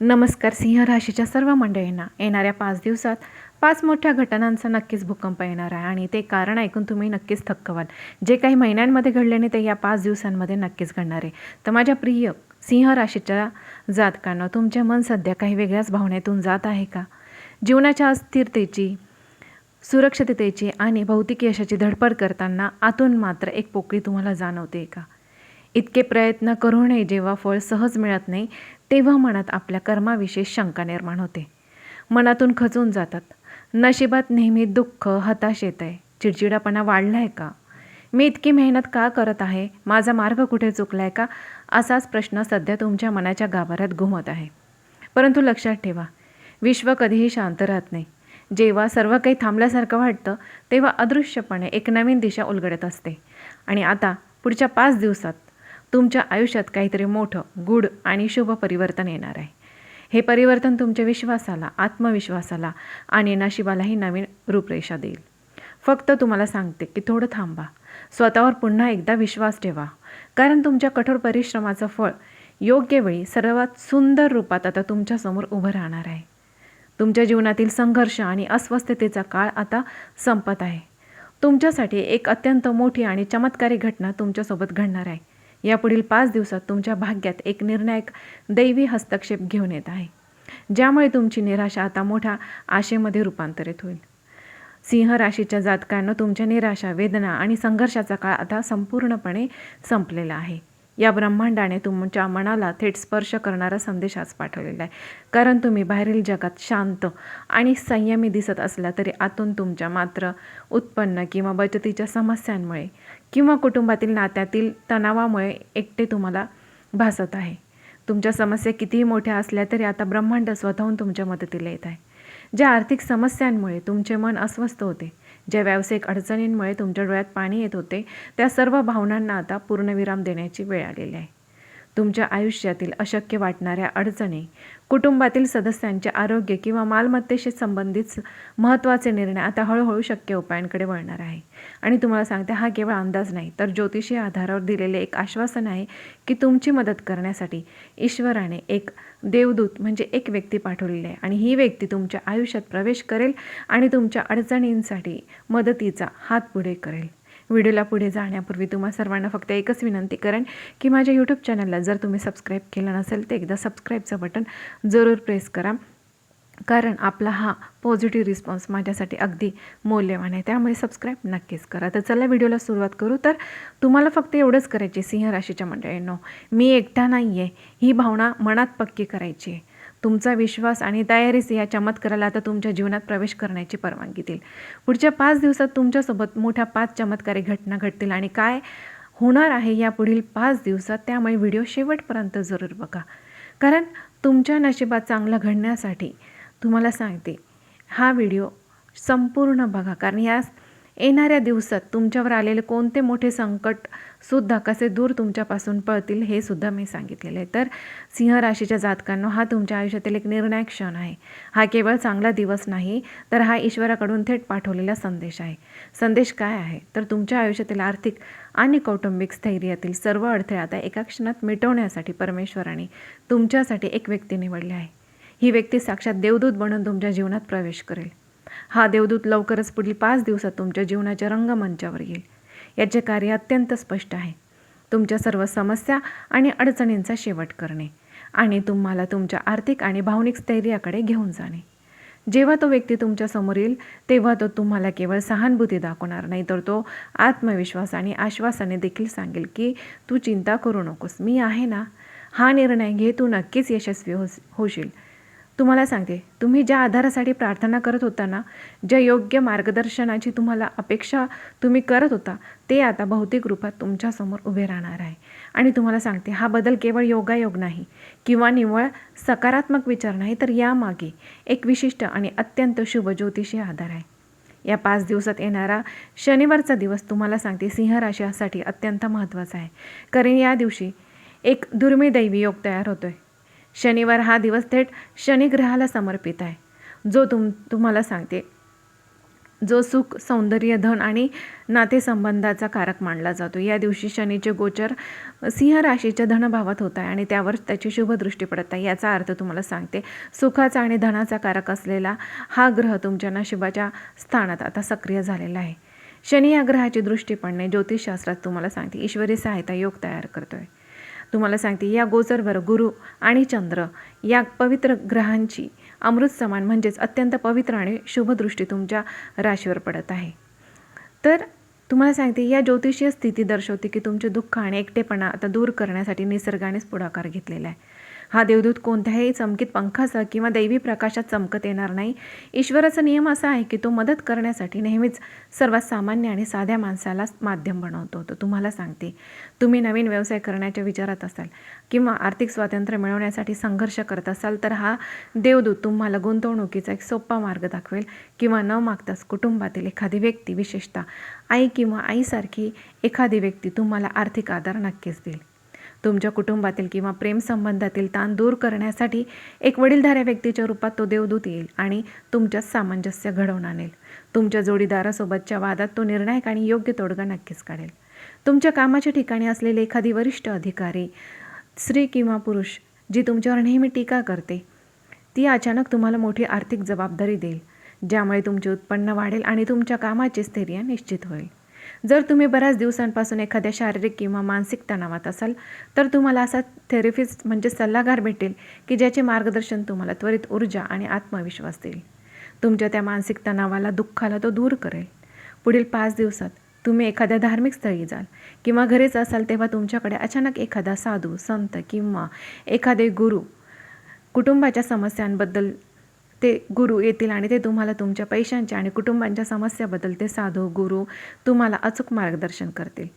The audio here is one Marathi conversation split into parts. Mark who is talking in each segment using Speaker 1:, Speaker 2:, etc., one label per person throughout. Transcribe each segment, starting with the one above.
Speaker 1: नमस्कार. सिंह राशीच्या सर्व मंडळींना येणाऱ्या 5 दिवसात 5 मोठ्या घटनांचा नक्कीच भूकंप येणार आहे आणि ते कारण ऐकून तुम्ही नक्कीच थक्क व्हाल. जे काही महिन्यांमध्ये घडले नाही ते या 5 दिवसांमध्ये नक्कीच घडणार आहे. तर माझ्या प्रिय सिंह राशीच्या जातकांनो, तुमचे मन सध्या काही वेगळ्याच भावनेतून जात आहे का? जीवनाच्या अस्थिरतेची, सुरक्षिततेची आणि भौतिक यशाची धडपड करताना आतून मात्र एक पोकळी तुम्हाला जाणवते का? इतके प्रयत्न करूनही जेव्हा फळ सहज मिळत नाही तेव्हा मनात आपल्या कर्माविषयी शंका निर्माण होते. मनातून खचून जातात. नशिबात नेहमी दुःख, हताश येत आहे. चिडचिडापणा वाढला आहे का? मी इतकी मेहनत का करत आहे? माझा मार्ग कुठे चुकला आहे का? असाच प्रश्न सध्या तुमच्या मनाच्या गाभाऱ्यात घुमत आहे. परंतु लक्षात ठेवा, विश्व कधीही शांत राहत नाही. जेव्हा सर्व काही थांबल्यासारखं वाटतं तेव्हा अदृश्यपणे एक नवीन दिशा उलगडत असते. आणि आता पुढच्या 5 दिवसात तुमच्या आयुष्यात काहीतरी मोठं, गूढ आणि शुभ परिवर्तन येणार आहे. हे परिवर्तन तुमच्या विश्वासाला, आत्मविश्वासाला आणि नशिबालाही नवीन रूपरेषा देईल. फक्त तुम्हाला सांगते की थोडं थांबा. स्वतःवर पुन्हा एकदा विश्वास ठेवा. कारण तुमच्या कठोर परिश्रमाचं फळ योग्य वेळी सर्वात सुंदर रूपात आता तुमच्यासमोर उभं राहणार आहे. तुमच्या जीवनातील संघर्ष आणि अस्वस्थतेचा काळ आता संपत आहे. तुमच्यासाठी एक अत्यंत मोठी आणि चमत्कारी घटना तुमच्यासोबत घडणार आहे. यापुढील 5 दिवसात तुमच्या भाग्यात एक निर्णायक दैवी हस्तक्षेप घेऊन येत आहे, ज्यामुळे तुमची निराशा आता मोठ्या आशेमध्ये रूपांतरित होईल. सिंह राशीच्या जातकांना तुमच्या निराशा, वेदना आणि संघर्षाचा काळ आता संपूर्णपणे संपलेला आहे. या ब्रह्मांडाने तुमच्या मनाला थेट स्पर्श करणारा संदेश आज पाठवलेला आहे. कारण तुम्ही बाहेरील जगात शांत आणि संयमी दिसत असला तरी आतून तुमच्या मात्र उत्पन्न किंवा बचतीच्या समस्यांमुळे किंवा कुटुंबातील नात्यातील तणावामुळे एकटे तुम्हाला भासत आहे. तुमच्या समस्या कितीही मोठ्या असल्या तरी आता ब्रह्मांड स्वतःहून तुमच्या मदतीला येत आहे. ज्या आर्थिक समस्यांमुळे तुमचे मन अस्वस्थ होते, ज्या व्यावसायिक अडचणींमुळे तुमच्या डोळ्यात पाणी येत होते, त्या सर्व भावनांना आता पूर्णविराम देण्याची वेळ आलेली आहे. तुमच्या आयुष्यातील अशक्य वाटणाऱ्या अडचणी, कुटुंबातील सदस्यांचे आरोग्य किंवा मालमत्तेशी संबंधित महत्त्वाचे निर्णय आता हळूहळू शक्य उपायांकडे वळणार आहे. आणि तुम्हाला सांगते, हा केवळ अंदाज नाही तर ज्योतिषीय आधारावर दिलेले एक आश्वासन आहे की तुमची मदत करण्यासाठी ईश्वराने एक देवदूत म्हणजे एक व्यक्ती पाठवलेली आहे. आणि ही व्यक्ती तुमच्या आयुष्यात प्रवेश करेल आणि तुमच्या अडचणींसाठी मदतीचा हात पुढे करेल. व्हिडिओला पुढे जाण्यापूर्वी तुम्हा सर्वांना फक्त एकच विनंती करेन की माझ्या यूट्यूब चॅनलला जर तुम्ही सबस्क्राईब केलं नसेल तर एकदा सबस्क्राईबचं बटन जरूर प्रेस करा. कारण आपला हा पॉझिटिव्ह रिस्पॉन्स माझ्यासाठी अगदी मौल्यवान आहे. त्यामुळे सबस्क्राईब नक्कीच करा. तर चला व्हिडिओला सुरुवात करू. तर तुम्हाला फक्त एवढंच करायचे सिंह राशीच्या मंडळींनो, मी एकटा नाही आहे ही भावना मनात पक्की करायची आहे. तुमचा विश्वास आणि तयारीच या चमत्काराला आता तुमच्या जीवनात प्रवेश करण्याची परवानगी देईल. पुढच्या 5 दिवसात तुमच्यासोबत मोठ्या 5 चमत्कारी घटना घडतील. आणि काय होणार आहे या पुढील 5 दिवसात, त्यामुळे व्हिडिओ शेवटपर्यंत जरूर बघा. कारण तुमच्या नशिबात चांगलं घडण्यासाठी तुम्हाला सांगते, हा व्हिडिओ संपूर्ण बघा. कारण या येणाऱ्या दिवसात तुमच्यावर आलेले कोणते मोठे संकटसुद्धा कसे दूर तुमच्यापासून पळतील हे सुद्धा मी सांगितलेले आहे. तर सिंह राशीच्या जातकांनो, हा तुमच्या आयुष्यातील एक निर्णायक क्षण आहे. हा केवळ चांगला दिवस नाही तर हा ईश्वराकडून थेट पाठवलेला संदेश आहे. संदेश काय आहे तर तुमच्या आयुष्यातील आर्थिक आणि कौटुंबिक स्थैर्यातील सर्व अडथळे आता एका क्षणात मिटवण्यासाठी परमेश्वराने तुमच्यासाठी एक व्यक्ती निवडली आहे. ही व्यक्ती साक्षात देवदूत बनून तुमच्या जीवनात प्रवेश करेल. हा देवदूत लवकरच पुढील 5 दिवसात तुमच्या जीवनाच्या रंगमंचावर येईल. याचे कार्य अत्यंत स्पष्ट आहे. तुमच्या सर्व समस्या आणि अडचणींचा शेवट करणे आणि तुम्हाला तुमच्या आर्थिक आणि भावनिक स्थैर्याकडे घेऊन जाणे. जेव्हा तो व्यक्ती तुमच्या समोर येईल तेव्हा तो तुम्हाला केवळ सहानुभूती दाखवणार नाही तर तो आत्मविश्वास आणि आश्वासाने देखील सांगेल की तू चिंता करू नकोस, मी आहे ना. हा निर्णय घे, तू नक्कीच यशस्वी होशील. तुम्हाला सांगते, तुम्ही ज्या आधारासाठी प्रार्थना करत होता ना, ज्या योग्य मार्गदर्शनाची तुम्हाला अपेक्षा तुम्ही करत होता, ते आता भौतिक रूपात तुमच्यासमोर उभे राहणार आहे. आणि तुम्हाला सांगते, हा बदल केवळ योगायोग नाही किंवा निव्वळ सकारात्मक विचार नाही तर यामागे एक विशिष्ट आणि अत्यंत शुभ ज्योतिषीय आधार आहे. या 5 दिवसात येणारा शनिवारचा दिवस तुम्हाला सांगते सिंह राशीसाठी अत्यंत महत्त्वाचा आहे. कारण या दिवशी एक दुर्मिळ दैवी योग तयार होतोय. शनिवार हा दिवस थेट शनिग्रहाला समर्पित आहे, जो तुम्हाला सांगते जो सुख, सौंदर्य, धन आणि नातेसंबंधाचा कारक मानला जातो. या दिवशी शनीचे गोचर सिंह राशीच्या धनभावात होत आहे आणि त्यावर त्याची शुभदृष्टी पडत आहे. याचा अर्थ तुम्हाला सांगते, सुखाचा आणि धनाचा कारक असलेला हा ग्रह तुमच्या नशिबाच्या स्थानात आता सक्रिय झालेला आहे. शनी या ग्रहाची दृष्टी पडणे ज्योतिषशास्त्रात तुम्हाला सांगते ईश्वरी सहायता योग तयार करतोय. तुम्हाला सांगते या गोचरवर गुरु आणि चंद्र या पवित्र ग्रहांची अमृत समान म्हणजेच अत्यंत पवित्र आणि शुभदृष्टी तुमच्या राशीवर पडत आहे. तर तुम्हाला सांगते या ज्योतिषीय स्थिती दर्शवते की तुमचे दुःख आणि एकटेपणा आता दूर करण्यासाठी निसर्गानेच पुढाकार घेतलेला आहे. हा देवदूत कोणत्याही चमकीत पंखासह किंवा दैवी प्रकाशात चमकत येणार नाही. ईश्वराचा नियम असा आहे की तो मदत करण्यासाठी नेहमीच सर्वात सामान्य आणि साध्या माणसाला माध्यम बनवतो. तर तुम्हाला सांगते, तुम्ही नवीन व्यवसाय करण्याच्या विचारात असाल किंवा आर्थिक स्वातंत्र्य मिळवण्यासाठी संघर्ष करत असाल तर हा देवदूत तुम्हाला गुंतवणुकीचा एक सोपा मार्ग दाखवेल किंवा न मागताच कुटुंबातील एखादी व्यक्ती, विशेषतः आई किंवा आईसारखी एखादी व्यक्ती तुम्हाला आर्थिक आधार नक्कीच देईल. तुमच्या कुटुंबातील किंवा प्रेमसंबंधातील ताण दूर करण्यासाठी एक वडीलधाऱ्या व्यक्तीच्या रूपात तो देवदूत येईल आणि तुमच्यात सामंजस्य घडवून आणेल. तुमच्या जोडीदारासोबतच्या वादात तो निर्णायक आणि योग्य तोडगा नक्कीच काढेल. तुमच्या कामाच्या ठिकाणी असलेले एखादी वरिष्ठ अधिकारी, स्त्री किंवा पुरुष जी तुमच्यावर नेहमी टीका करते, ती अचानक तुम्हाला मोठी आर्थिक जबाबदारी देईल, ज्यामुळे तुमचे उत्पन्न वाढेल आणि तुमच्या कामाचे स्थैर्य निश्चित होईल. जर तुम्ही बऱ्याच दिवसांपासून एखाद्या शारीरिक किंवा मानसिक तणावात असाल तर तुम्हाला असा थेरपिस्ट म्हणजे सल्लागार भेटेल की ज्याचे मार्गदर्शन तुम्हाला त्वरित ऊर्जा आणि आत्मविश्वास देईल. तुमच्या त्या मानसिक तणावाला, दुःखाला तो दूर करेल. पुढील 5 दिवसात तुम्ही एखाद्या धार्मिक स्थळी जाल किंवा घरीच असाल तेव्हा तुमच्याकडे अचानक एखादा साधू, संत किंवा एखादे गुरु कुटुंबाच्या समस्यांबद्दल ते गुरु येतील आणि ते तुम्हाला तुमच्या पैशांच्या आणि कुटुंबांच्या समस्याबद्दल ते साधू, गुरु तुम्हाला अचूक मार्गदर्शन करतील.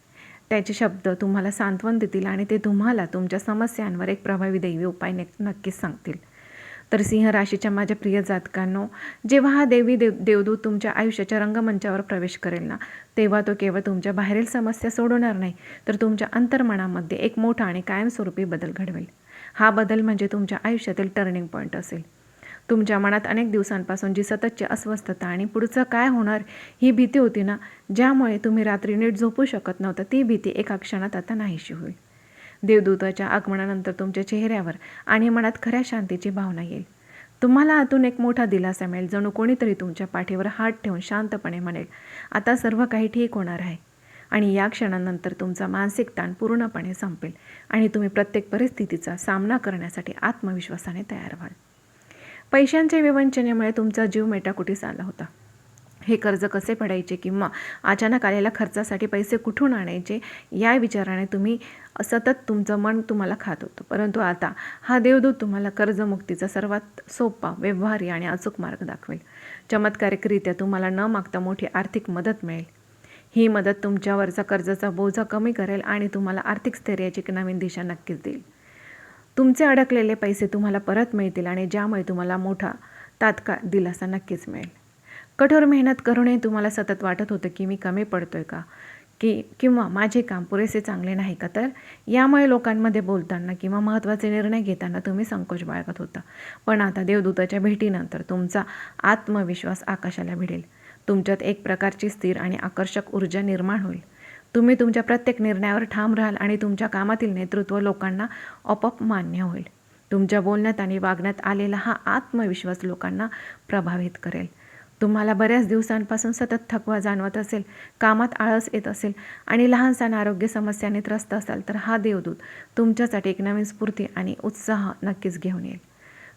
Speaker 1: त्याचे शब्द तुम्हाला सांत्वन देतील आणि ते तुम्हाला तुमच्या समस्यांवर एक प्रभावी दैवी उपाय नक्कीच सांगतील. तर सिंह राशीच्या माझ्या प्रिय जातकांनो, जेव्हा हा देवदूत तुमच्या आयुष्याच्या रंगमंचावर प्रवेश करेल ना, तेव्हा तो केवळ तुमच्या बाहेरील समस्या सोडवणार नाही, तर तुमच्या अंतर्मनामध्ये एक मोठा आणि कायमस्वरूपी बदल घडवेल. हा बदल म्हणजे तुमच्या आयुष्यातील टर्निंग पॉईंट असेल. तुमच्या मनात अनेक दिवसांपासून जी सततची अस्वस्थता आणि पुढचं काय होणार ही भीती होती ना, ज्यामुळे तुम्ही रात्री नीट झोपू शकत नव्हता, ती भीती एका क्षणात आता नाहीशी होईल. देवदूताच्या आगमनानंतर तुमच्या चेहऱ्यावर आणि मनात खऱ्या शांतीची भावना येईल. तुम्हाला आतून एक मोठा दिलासा मिळेल, जणू कोणीतरी तुमच्या पाठीवर हात ठेवून शांतपणे म्हणेल, आता सर्व काही ठीक होणार आहे. आणि या क्षणानंतर तुमचा मानसिक ताण पूर्णपणे संपेल आणि तुम्ही प्रत्येक परिस्थितीचा सामना करण्यासाठी आत्मविश्वासाने तयार व्हाल. पैशांच्या विवंचनेमुळे तुमचा जीव मेटाकुटीस आला होता. हे कर्ज कसे फेडायचे किंवा अचानक आलेल्या खर्चासाठी पैसे कुठून आणायचे या विचाराने तुम्ही सतत तुमचं मन तुम्हाला खात होतं. परंतु आता हा देवदूत तुम्हाला कर्जमुक्तीचा सर्वात सोपा, व्यवहारी आणि अचूक मार्ग दाखवेल. चमत्कारिकरित्या तुम्हाला न मागता मोठी आर्थिक मदत मिळेल. ही मदत तुमच्यावरचा कर्जाचा बोजा कमी करेल आणि तुम्हाला आर्थिक स्थैर्याची एक नवीन दिशा नक्कीच देईल. तुमचे अडकलेले पैसे तुम्हाला परत मिळतील आणि ज्यामुळे तुम्हाला मोठा तात्काळ दिलासा नक्कीच मिळेल. कठोर मेहनत करूनही तुम्हाला सतत वाटत होतं की मी कमी पडतोय का किंवा माझे काम पुरेसे चांगले नाही का, तर यामुळे लोकांमध्ये बोलताना किंवा महत्त्वाचे निर्णय घेताना तुम्ही संकोच बाळगत होता. पण आता देवदूताच्या भेटीनंतर तुमचा आत्मविश्वास आकाशाला भिडेल. तुमच्यात एक प्रकारची स्थिर आणि आकर्षक ऊर्जा निर्माण होईल. तुम्ही तुमच्या प्रत्येक निर्णयावर ठाम राहाल आणि तुमच्या कामातील नेतृत्व लोकांना आपोआप मान्य होईल. तुमच्या बोलण्यात आणि वागण्यात आलेला हा आत्मविश्वास लोकांना प्रभावित करेल. तुम्हाला बऱ्याच दिवसांपासून सतत थकवा जाणवत असेल, कामात आळस येत असेल आणि लहानसहान आरोग्य समस्यांनी त्रस्त असाल तर हा देवदूत तुमच्यासाठी एक नवीन स्फूर्ती आणि उत्साह नक्कीच घेऊन येईल.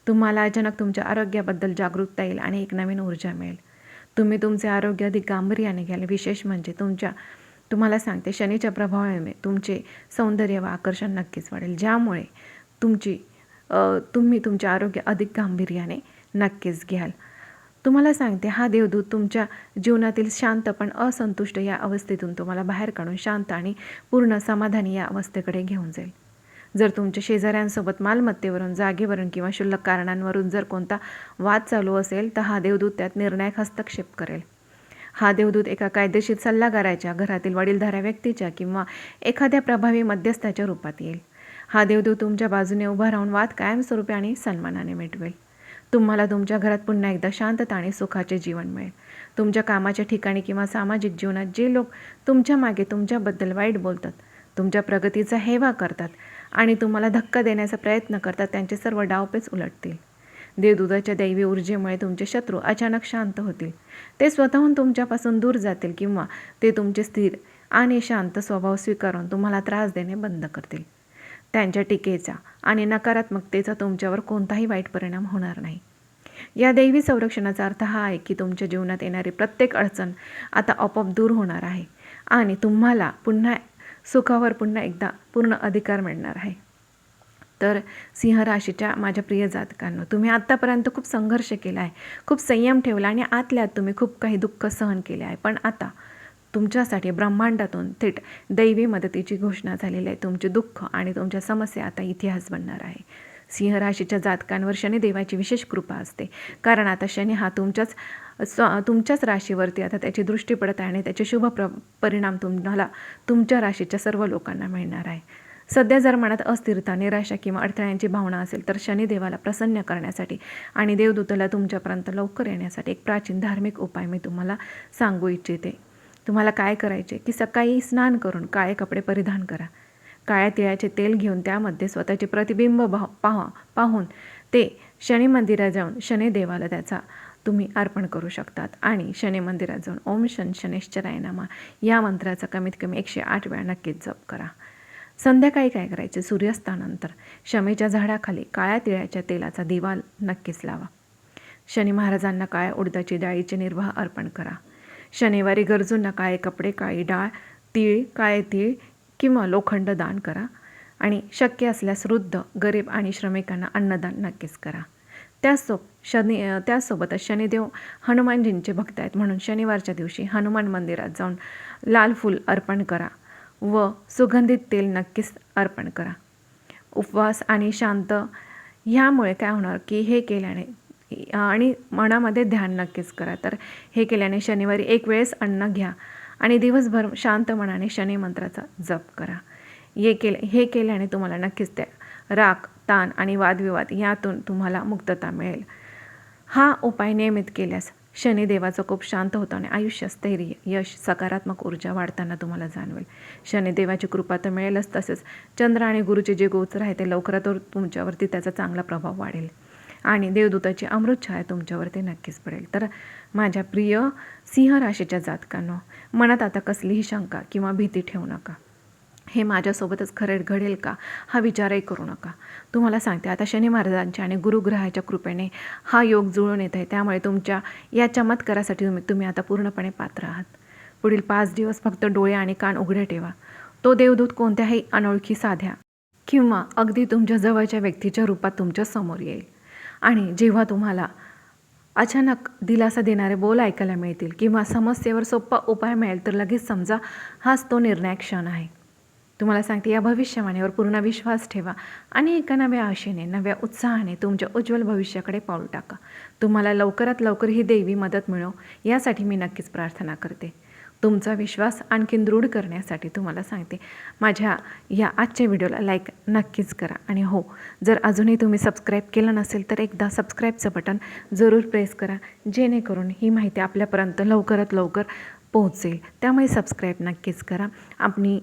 Speaker 1: तुम्हाला अचानक तुमच्या आरोग्याबद्दल जागरूकता येईल आणि एक नवीन ऊर्जा मिळेल. तुम्ही तुमचे आरोग्य अधिक गांभीर्याने घ्याल. विशेष म्हणजे तुम्हाला सांगते शनीच्या प्रभावामुळे तुमचे सौंदर्य व आकर्षण नक्कीच वाढेल, ज्यामुळे तुम्ही तुमचे आरोग्य अधिक गांभीर्याने नक्कीच घ्याल. तुम्हाला सांगते हा देवदूत तुमच्या जीवनातील शांत पण असंतुष्ट या अवस्थेतून तुम्हाला बाहेर काढून शांत आणि पूर्ण समाधानी या अवस्थेकडे घेऊन जाईल. जर तुमच्या शेजाऱ्यांसोबत मालमत्तेवरून, जागेवरून किंवा क्षुल्लक कारणांवरून जर कोणता वाद चालू असेल तर हा देवदूत त्यात निर्णायक हस्तक्षेप करेल. हा देवदूत एका कायदेशीर सल्लागाराच्या, घरातील वडीलधाऱ्या व्यक्तीच्या किंवा एखाद्या प्रभावी मध्यस्थाच्या रूपात येईल. हा देवदूत तुमच्या बाजूने उभा राहून वाद कायमस्वरूपी आणि सन्मानाने मिटवेल. तुम्हाला तुमच्या घरात पुन्हा एकदा शांतता आणि सुखाचे जीवन मिळेल. तुमच्या कामाच्या ठिकाणी किंवा सामाजिक जीवनात जे लोक तुमच्या मागे तुमच्याबद्दल वाईट बोलतात, तुमच्या प्रगतीचा हेवा करतात आणि तुम्हाला धक्का देण्याचा प्रयत्न करतात, त्यांचे सर्व डावपेच उलटतील. देवदूताच्या दैवी ऊर्जेमुळे तुमचे शत्रू अचानक शांत होतील. ते स्वतःहून तुमच्यापासून दूर जातील किंवा ते तुमचे स्थिर आणि शांत स्वभाव स्वीकारून तुम्हाला त्रास देणे बंद करतील. त्यांच्या टीकेचा आणि नकारात्मकतेचा तुमच्यावर कोणताही वाईट परिणाम होणार नाही. या दैवी संरक्षणाचा अर्थ हा आहे की तुमच्या जीवनात येणारी प्रत्येक अडचण आता आपोआप दूर होणार आहे आणि तुम्हाला पुन्हा सुखावर पुन्हा एकदा पूर्ण अधिकार मिळणार आहे. तर सिंह राशीच्या माझ्या प्रिय जातकांनो, तुम्ही आत्तापर्यंत खूप संघर्ष केला आहे, खूप संयम ठेवला आणि आतल्यात तुम्ही खूप काही दुःख सहन केले आहे. पण आता तुमच्यासाठी ब्रह्मांडातून थेट दैवी मदतीची घोषणा झालेली आहे. तुमचे दुःख आणि तुमच्या समस्या आता इतिहास बनणार आहे. सिंह राशीच्या जातकांवर शनिदेवाची विशेष कृपा असते, कारण आता शनी हा तुमच्याच राशीवरती आता त्याची दृष्टी पडत आहे आणि त्याचे शुभ परिणाम तुम्हाला तुमच्या राशीच्या सर्व लोकांना मिळणार आहे. सध्या जर मनात अस्थिरता, निराशा किंवा अडथळ्यांची भावना असेल तर शनिदेवाला प्रसन्न करण्यासाठी आणि देवदूताला तुमच्यापर्यंत लवकर येण्यासाठी एक प्राचीन धार्मिक उपाय मी तुम्हाला सांगू इच्छिते. तुम्हाला काय करायचे की सकाळी स्नान करून काळे कपडे परिधान करा. काळ्या तिळाचे तेल घेऊन त्यामध्ये स्वतःचे प्रतिबिंब पाहून ते शनी मंदिरात जाऊन शनिदेवाला त्याचा तुम्ही अर्पण करू शकतात. आणि शनी मंदिरात जाऊन ओम शनैश्चराय नमः या मंत्राचा कमीत कमी 108 वेळा नक्कीच जप करा. संध्याकाळी काय करायचे, सूर्यास्तानंतर शमीच्या झाडाखाली काळ्या तिळाच्या तेलाचा दिवा नक्कीच लावा. शनी महाराजांना काळ्या उडदाची डाळीचे निर्वाह अर्पण करा. शनिवारी गरजूंना काळे कपडे, काळी डाळ, काळे तीळ किंवा लोखंड दान करा आणि शक्य असल्यास वृद्ध, गरीब आणि श्रमिकांना अन्नदान नक्कीच करा. त्यासोबतच शनिदेव हनुमानजींचे भक्त आहेत म्हणून शनिवारच्या दिवशी हनुमान मंदिरात जाऊन लाल फूल अर्पण करा व सुगंधित तेल नक्कीच अर्पण करा. उपवास आणि शांत ह्यामुळे काय होणार की हे केल्याने आणि मनामध्ये ध्यान नक्कीच करा. तर हे केल्याने शनिवारी एक वेळेस अन्न घ्या आणि दिवसभर शांत मनाने शनी मंत्राचा जप करा. हे केल्याने तुम्हाला नक्कीच त्या राग, ताण आणि वादविवाद यातून तुम्हाला मुक्तता मिळेल. हा उपाय नियमित केल्यास शनिदेवाचं खूप शांत होतं आणि आयुष्यात स्थैर्य, यश, सकारात्मक ऊर्जा वाढताना तुम्हाला जाणवेल. शनिदेवाची कृपा तर मिळेलच, तसेच चंद्र आणि गुरुचे जे गोचर आहे ते लवकरात तुमच्यावरती त्याचा चांगला प्रभाव वाढेल आणि देवदूताची अमृत छाया तुमच्यावरती नक्कीच पडेल. तर माझ्या प्रिय सिंह राशीच्या जातकांनो, मनात आता कसलीही शंका किंवा भीती ठेवू नका. हे माझ्यासोबतच खरे घडेल का हा विचारही करू नका. तुम्हाला सांगते, आता शनी महाराजांच्या आणि गुरुग्रहाच्या कृपेने हा योग जुळून येत आहे. त्यामुळे तुमच्या या चमत्कारासाठी तुम्ही आता पूर्णपणे पात्र आहात. पुढील 5 दिवस फक्त डोळे आणि कान उघडे ठेवा. तो देवदूत कोणत्याही अनोळखी, साध्या किंवा अगदी तुमच्या जवळच्या व्यक्तीच्या रूपात तुमच्या समोर येईल आणि जेव्हा तुम्हाला अचानक दिलासा देणारे बोल ऐकायला मिळतील किंवा समस्येवर सोपा उपाय मिळेल तर लगेच समजा हाच तो निर्णायक क्षण आहे. तुम्हाला सांगते, या भविष्यवाणीवर पूर्ण विश्वास ठेवा आणि एका नव्या आशेने, नव्या उत्साहाने तुमच्या उज्ज्वल भविष्याकडे पाऊल टाका. तुम्हाला लवकरात लवकर ही दैवी मदत मिळो यासाठी मी नक्कीच प्रार्थना करते. तुमचा विश्वास आणखीन दृढ करण्यासाठी तुम्हाला सांगते, माझ्या या आजच्या व्हिडिओला लाईक नक्कीच करा आणि हो, जर अजूनही तुम्ही सबस्क्राईब केलं नसेल तर एकदा सबस्क्राईबचं बटन जरूर प्रेस करा, जेणेकरून ही माहिती आपल्यापर्यंत लवकरात लवकर पोहोचेल. त्यामुळे सबस्क्राईब नक्कीच करा.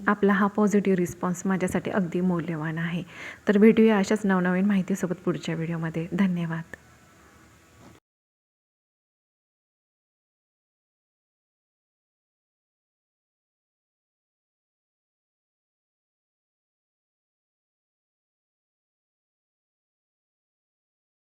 Speaker 1: आपला हा पॉझिटिव्ह रिस्पॉन्स माझ्यासाठी अगदी मौल्यवान आहे. तर भेटूया अशाच नवनवीन माहितीसोबत पुढच्या व्हिडिओमध्ये. धन्यवाद.